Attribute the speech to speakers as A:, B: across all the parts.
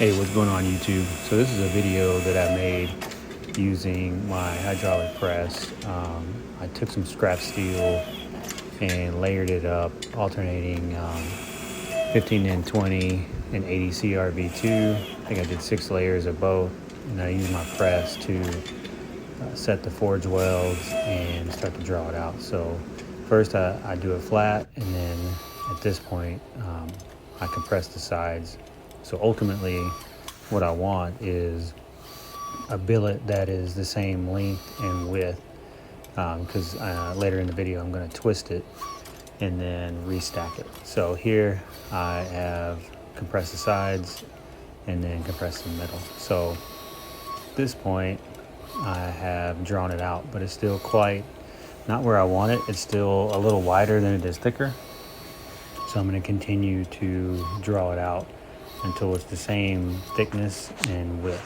A: Hey, what's going on YouTube? So this is a video that I made using my hydraulic press. I took some scrap steel and layered it up, alternating 15 and 20 and 80 CRV2. I think I did 6 layers of both, and I used my press to set the forge welds and start to draw it out. So first I do it flat, and then at this point I compress the sides. So ultimately what I want is a billet that is the same length and width, because later in the video I'm going to twist it and then restack it. So here I have compressed the sides and then compressed the middle. So at this point I have drawn it out, but it's still quite not where I want it. It's still a little wider than it is thicker. So I'm going to continue to draw it out until it's the same thickness and width.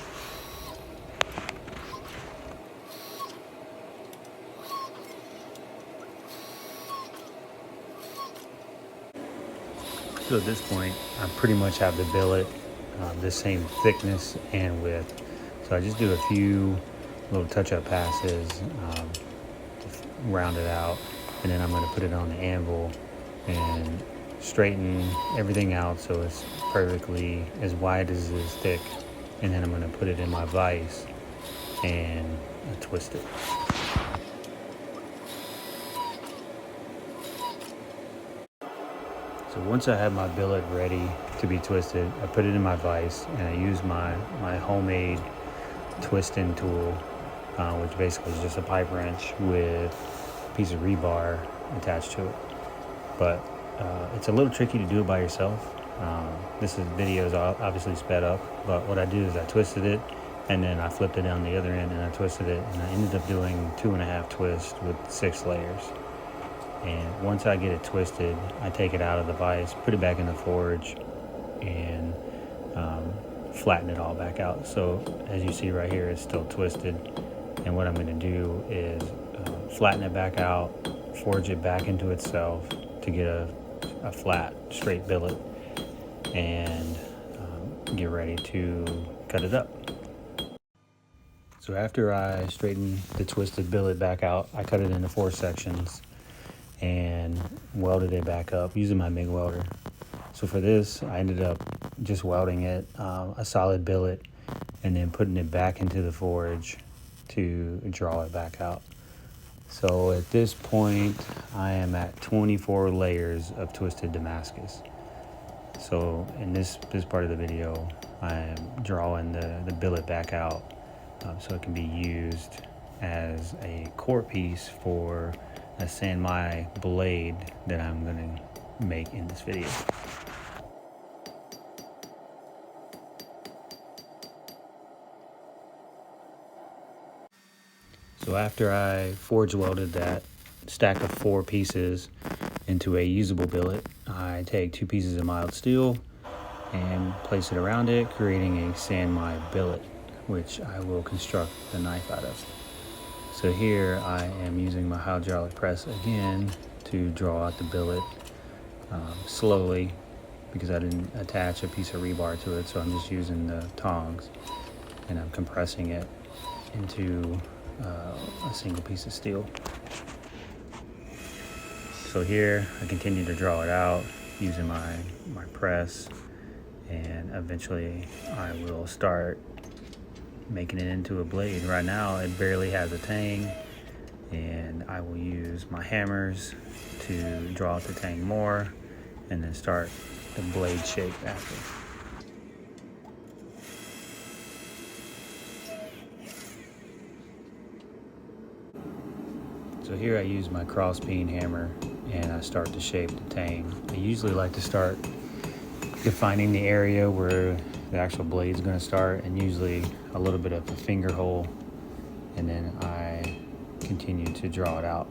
A: So at this point, I pretty much have the billet the same thickness and width. So I just do a few little touch-up passes to round it out, and then I'm going to put it on the anvil and straighten everything out so it's perfectly as wide as it is thick, and then I'm going to put it in my vise and twist it. So once I have my billet ready to be twisted, I put it in my vise and I use my homemade twisting tool, which basically is just a pipe wrench with a piece of rebar attached to it. But it's a little tricky to do it by yourself. This video is obviously sped up, but what I do is I twisted it and then I flipped it on the other end and I twisted it, and I ended up doing 2.5 twists with 6 layers. And once I get it twisted, I take it out of the vise, put it back in the forge, and flatten it all back out. So as you see right here, it's still twisted. And what I'm going to do is flatten it back out, forge it back into itself to get a flat, straight billet, and get ready to cut it up. So after I straighten the twisted billet back out, I cut it into 4 sections and welded it back up using my MIG welder. So for this, I ended up just welding it a solid billet and then putting it back into the forge to draw it back out. So at this point, I am at 24 layers of twisted damascus. So in this part of the video, I am drawing the billet back out so it can be used as a core piece for a sanmai blade that I'm going to make in this video. So after I forge welded that stack of 4 pieces into a usable billet, I take 2 pieces of mild steel and place it around it, creating a sanmai billet, which I will construct the knife out of. So here I am using my hydraulic press again to draw out the billet slowly, because I didn't attach a piece of rebar to it, so I'm just using the tongs and I'm compressing it into a single piece of steel. So here I continue to draw it out using my press, and eventually I will start making it into a blade. Right now it barely has a tang, and I will use my hammers to draw out the tang more and then start the blade shape after. So here I use my cross peen hammer and I start to shape the tang. I usually like to start defining the area where the actual blade is going to start, and usually a little bit of a finger hole, and then I continue to draw it out.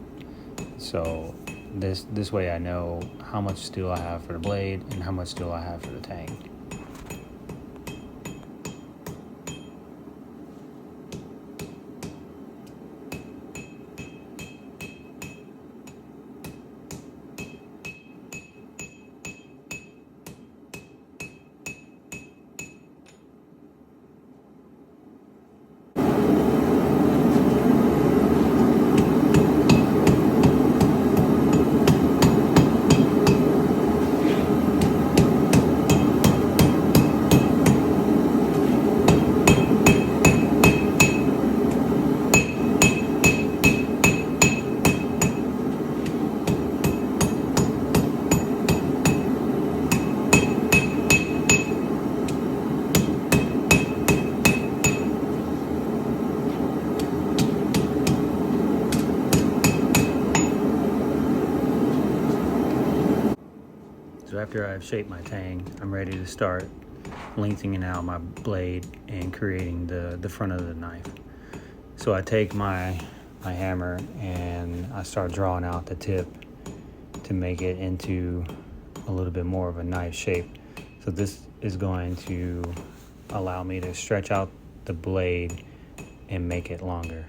A: So this way I know how much steel I have for the blade and how much steel I have for the tang. after I've shaped my tang, I'm ready to start lengthening out my blade and creating the front of the knife. So I take my hammer and I start drawing out the tip to make it into a little bit more of a knife shape. So this is going to allow me to stretch out the blade and make it longer.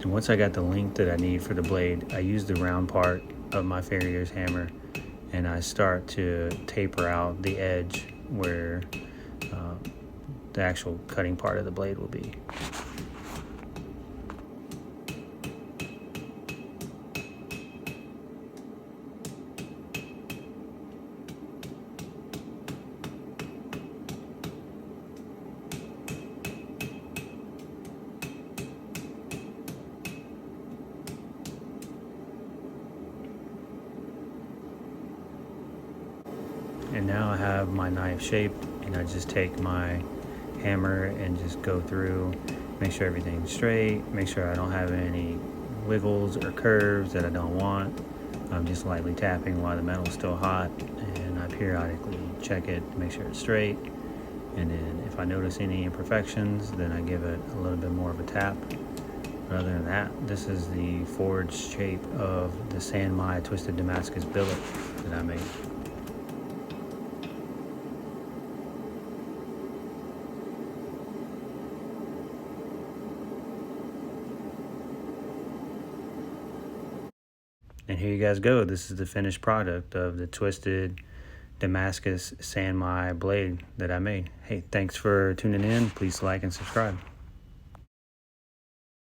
A: And once I got the length that I need for the blade, I use the round part of my farrier's hammer and I start to taper out the edge where the actual cutting part of the blade will be. And now I have my knife shaped, and I just take my hammer and just go through, make sure everything's straight, make sure I don't have any wiggles or curves that I don't want. I'm just lightly tapping while the metal's still hot, and I periodically check it to make sure it's straight. And then if I notice any imperfections, then I give it a little bit more of a tap. But other than that, this is the forged shape of the Sanmai twisted Damascus billet that I made. And here you guys go. This is the finished product of the twisted Damascus Sanmai blade that I made. Hey, thanks for tuning in. Please like and subscribe.